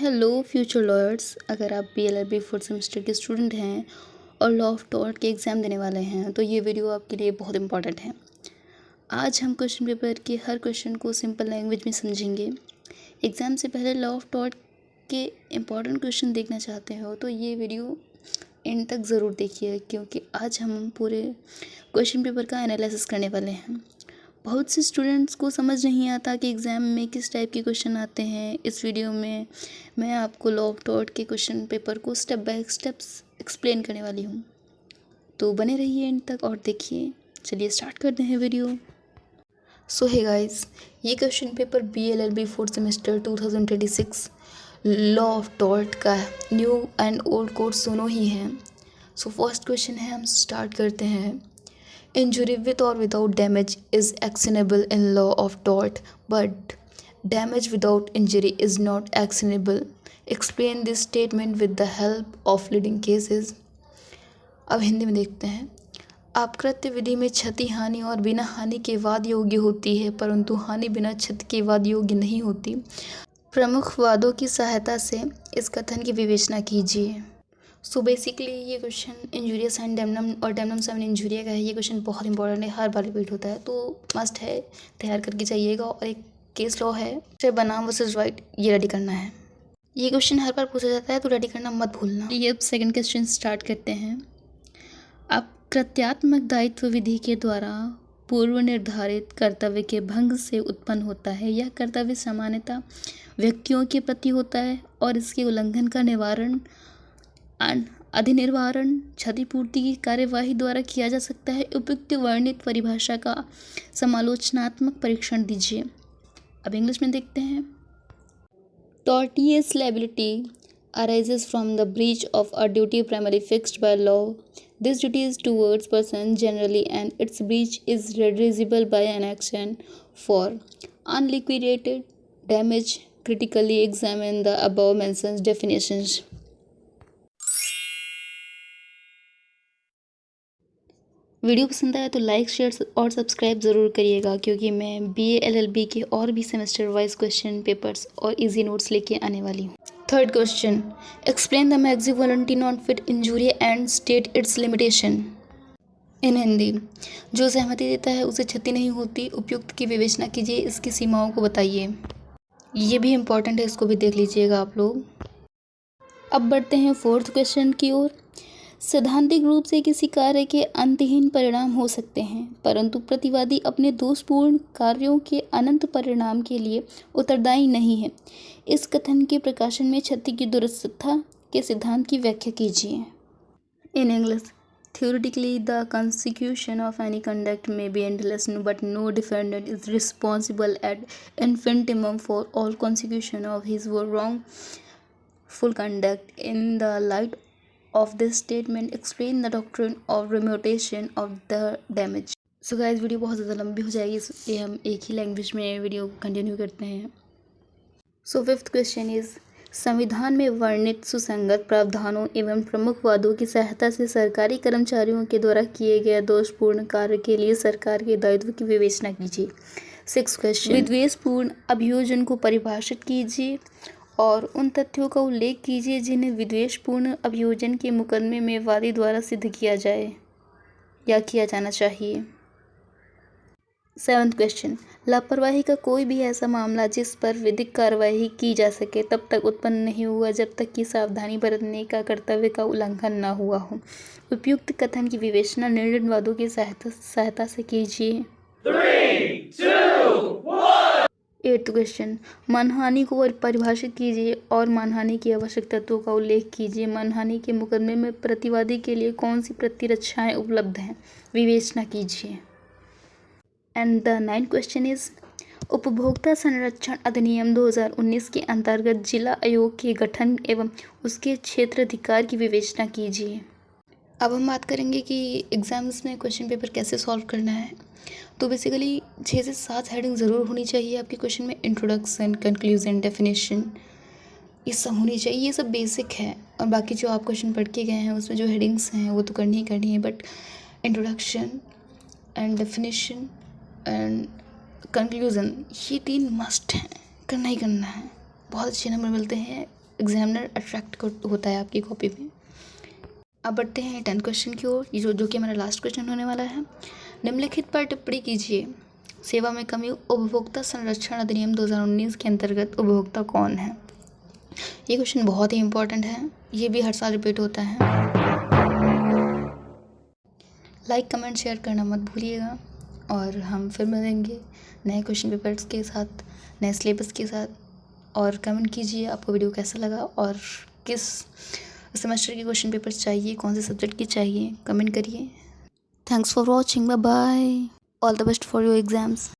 Hello future lawyers. अगर आप BLLB fourth semester के स्टूडेंट हैं और लॉ ऑफ टॉर्ट के एग्ज़ाम देने वाले हैं तो ये वीडियो आपके लिए बहुत इंपॉर्टेंट है। आज हम क्वेश्चन पेपर के हर क्वेश्चन को सिंपल लैंग्वेज में समझेंगे। एग्ज़ाम से पहले लॉ ऑफ टॉर्ट के इम्पॉर्टेंट क्वेश्चन देखना चाहते हो तो ये वीडियो एंड तक ज़रूर देखिए, क्योंकि आज हम पूरे क्वेश्चन पेपर का एनालिसिस करने वाले हैं। बहुत से स्टूडेंट्स को समझ नहीं आता कि एग्ज़ाम में किस टाइप के क्वेश्चन आते हैं। इस वीडियो में मैं आपको लॉ ऑफ टॉर्ट के क्वेश्चन पेपर को स्टेप बाय स्टेप्स एक्सप्लेन करने वाली हूँ, तो बने रहिए एंड तक और देखिए। चलिए स्टार्ट करते हैं वीडियो। सो हे गाइस, ये question paper BLLB fourth semester 2026 law of tort का न्यू एंड ओल्ड कोर्स दोनों ही हैं। सो फर्स्ट क्वेश्चन है, हम स्टार्ट करते हैं। Injury with or without damage is actionable in law of tort, but damage without injury is not actionable. Explain this statement with the help of leading cases. अब हिंदी में देखते हैं। अपकृत्य विधि में क्षति हानि और बिना हानि के वाद योग्य होती है, परंतु हानि बिना क्षति के वाद योग्य नहीं होती। प्रमुख वादों की सहायता से इस कथन की विवेचना कीजिए। सो बेसिकली ये क्वेश्चन इंजूरियस एंड डेमनम और डेमनम सेवन इंजूरिया का है। ये क्वेश्चन बहुत इंपॉर्टेंट है, हर बार रिपीट होता है, तो मस्ट है, तैयार करके जाइएगा। और एक केस लॉ है, बनाम वर्सेस राइट, ये रेडी करना है। ये क्वेश्चन हर बार पूछा जाता है, तो रेडी करना मत भूलना। ये अब सेकंड क्वेश्चन स्टार्ट करते हैं। अपकृत्यात्मक दायित्व विधि के द्वारा पूर्व निर्धारित कर्तव्य के भंग से उत्पन्न होता है। यह कर्तव्य सामान्यतः व्यक्तियों के प्रति होता है और इसके उल्लंघन का निवारण अधिनिर्वारण क्षतिपूर्ति की कार्यवाही द्वारा किया जा सकता है। उपयुक्त वर्णित परिभाषा का समालोचनात्मक परीक्षण दीजिए। अब इंग्लिश में देखते हैं। Tortious liability arises from the breach of a duty primarily fixed by law. This duty is towards person generally, and its breach is redressable by an action for unliquidated damage. Critically examine the above mentioned definitions. Video पसंद आया तो like, share और subscribe ज़रूर करिएगा, क्योंकि मैं BLLB के और भी सेमेस्टर वाइज क्वेश्चन पेपर्स और इजी नोट्स लेके आने वाली हूँ। Third question, explain the maxim volenti non fit injury and state its limitation. In Hindi, जो सहमति देता है उसे क्षति नहीं होती, उपयुक्त की विवेचना कीजिए, इसकी सीमाओं को बताइए। ये भी इम्पॉर्टेंट है, इसको भी देख लीजिएगा आप लोग। अब बढ़ते हैं फोर्थ क्वेश्चन की ओर। सैद्धांतिक रूप से किसी कार्य के अंतहीन परिणाम हो सकते हैं, परंतु प्रतिवादी अपने दोषपूर्ण कार्यों के अनंत परिणाम के लिए उत्तरदायी नहीं है। इस कथन के प्रकाशन में क्षति की दुरस्थता के सिद्धांत की व्याख्या कीजिए। In English, theoretically the consecution of any conduct may be endless, but no defendant is responsible ad infinitum for all consecution of his wrongful conduct. In the light of this statement, explain the doctrine of remutation of the damage. So guys, video बहुत ज़्यादा लंबी हो जाएगी, इसलिए हम एक ही language में video continue करते हैं। सो फिफ्थ क्वेश्चन इज़, संविधान में वर्णित सुसंगत प्रावधानों एवं प्रमुख वादों की सहायता से सरकारी कर्मचारियों के द्वारा किए गए दोषपूर्ण कार्य के लिए सरकार के दायित्व की विवेचना कीजिए। सिक्स क्वेश्चन, विद्वेषपूर्ण अभियोजन को परिभाषित कीजिए और उन तथ्यों का उल्लेख कीजिए जिन्हें विद्वेषपूर्ण अभियोजन के मुकदमे में वादी द्वारा सिद्ध किया जाए या किया जाना चाहिए। सेवंथ क्वेश्चन, लापरवाही का कोई भी ऐसा मामला जिस पर विधिक कार्रवाई की जा सके तब तक उत्पन्न नहीं हुआ जब तक कि सावधानी बरतने का कर्तव्य का उल्लंघन न हुआ हो। उपयुक्त कथन की विवेचना निर्णयवादों की सहायता से कीजिए। 3, 2, 1। एट्थ क्वेश्चन, मानहानि को परिभाषित कीजिए और मानहानि के आवश्यक तत्वों का उल्लेख कीजिए। मानहानि के मुकदमे में प्रतिवादी के लिए कौन सी प्रतिरक्षाएं उपलब्ध हैं, विवेचना कीजिए। And the ninth question is, उपभोक्ता संरक्षण अधिनियम 2019 के अंतर्गत जिला आयोग के गठन एवं उसके क्षेत्राधिकार की विवेचना कीजिए। अब हम बात करेंगे कि एग्ज़ाम्स में क्वेश्चन पेपर कैसे सॉल्व करना है। तो बेसिकली 6 से 7 हेडिंग ज़रूर होनी चाहिए आपके क्वेश्चन में। इंट्रोडक्शन, कंक्लूजन, डेफिनेशन, ये सब होनी चाहिए। ये सब बेसिक है, और बाकी जो आप क्वेश्चन पढ़ के गए हैं उसमें जो हेडिंग्स हैं वो तो करनी ही करनी है, but introduction and definition and conclusion, ये 3 मस्ट हैं, करना ही करना है। बहुत अच्छे नंबर मिलते हैं एग्जामिनर अट्रैक्ट होता है आपकी कॉपी में। अब बढ़ते हैं 10 क्वेश्चन की ओर, जो कि हमारा लास्ट क्वेश्चन होने वाला है। निम्नलिखित पर टिप्पणी कीजिए। सेवा में कमी उपभोक्ता संरक्षण अधिनियम 2019 के अंतर्गत उपभोक्ता कौन है? ये क्वेश्चन बहुत ही इंपॉर्टेंट है, ये भी हर साल रिपीट होता है। लाइक कमेंट शेयर करना मत भूलिएगा, और हम फिर मिलेंगे नए क्वेश्चन पेपर्स के साथ, नए सिलेबस के साथ। और कमेंट कीजिए आपको वीडियो कैसा लगा और किस सेमेस्टर के क्वेश्चन पेपर्स चाहिए, कौन से सब्जेक्ट के चाहिए, कमेंट करिए। Thanks for watching, bye bye, all the best for your exams.